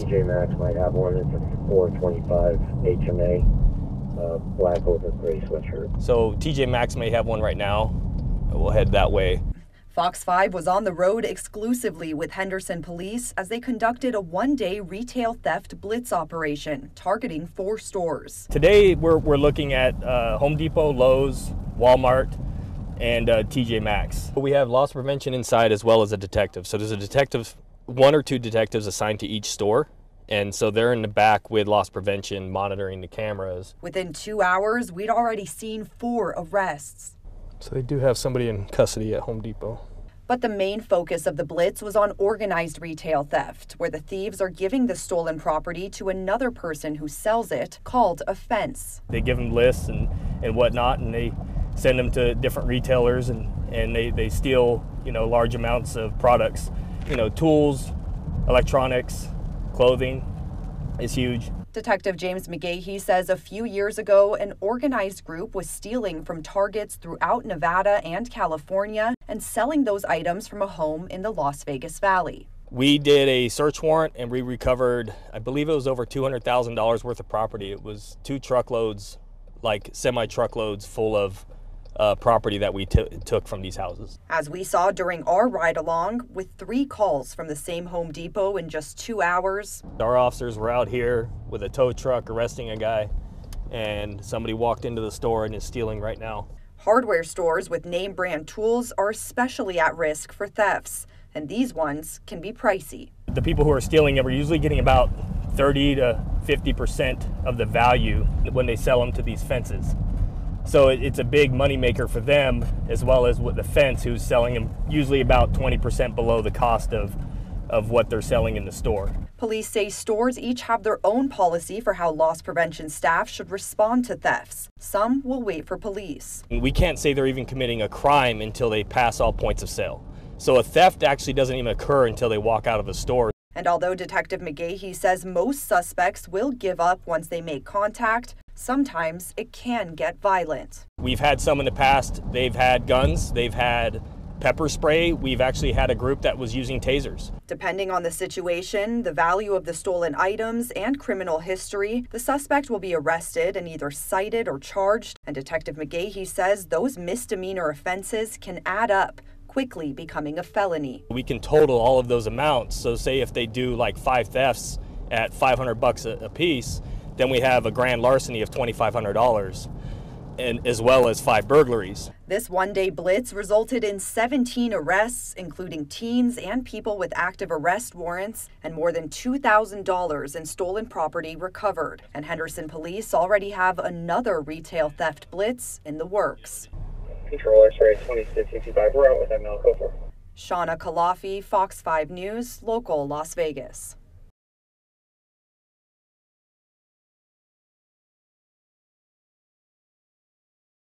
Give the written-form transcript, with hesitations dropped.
TJ Maxx might have one. It's a 425 HMA, black over gray sweatshirt. So TJ Maxx may have one right now. We'll head that way. FOX5 was on the road exclusively with Henderson Police as they conducted a one-day retail theft blitz operation targeting 4 stores. Today we're looking at Home Depot, Lowe's, Walmart, and TJ Maxx. We have loss prevention inside as well as a detective. So there's a detective, 1 or 2 detectives assigned to each store. And so they're in the back with loss prevention, monitoring the cameras. Within 2 hours, we'd already seen 4 arrests. So they do have somebody in custody at Home Depot. But the main focus of the blitz was on organized retail theft, where the thieves are giving the stolen property to another person who sells it, called a fence. They give them lists and whatnot, and they send them to different retailers, and they steal, large amounts of products. Tools, electronics, clothing is huge. Detective James McGahee says a few years ago, an organized group was stealing from Targets throughout Nevada and California and selling those items from a home in the Las Vegas Valley. We did a search warrant and we recovered, I believe it was over $200,000 worth of property. It was 2 truckloads, like semi-truckloads full of property that we took from these houses. As we saw during our ride along, with 3 calls from the same Home Depot in just 2 hours. Our officers were out here with a tow truck arresting a guy, and somebody walked into the store and is stealing right now. Hardware stores with name brand tools are especially at risk for thefts, and these ones can be pricey. The people who are stealing them are usually getting about 30 to 50% of the value when they sell them to these fences. So it's a big moneymaker for them, as well as with the fence, who's selling them usually about 20% below the cost of what they're selling in the store. Police say stores each have their own policy for how loss prevention staff should respond to thefts. Some will wait for police. We can't say they're even committing a crime until they pass all points of sale. So a theft actually doesn't even occur until they walk out of the store. And although Detective McGahee says most suspects will give up once they make contact, sometimes it can get violent. We've had some in the past. They've had guns, they've had pepper spray. We've actually had a group that was using tasers. Depending on the situation, the value of the stolen items, and criminal history, the suspect will be arrested and either cited or charged. And Detective McGahee says those misdemeanor offenses can add up, quickly becoming a felony. We can total all of those amounts. So say if they do like 5 thefts at $500 a piece, then we have a grand larceny of $2,500, and as well as 5 burglaries. This one-day blitz resulted in 17 arrests, including teens and people with active arrest warrants, and more than $2,000 in stolen property recovered. And Henderson Police already have another retail theft blitz in the works. Control X-ray 2665, we're out with ML Cofer. Shauna Kalafi, Fox 5 News, local Las Vegas.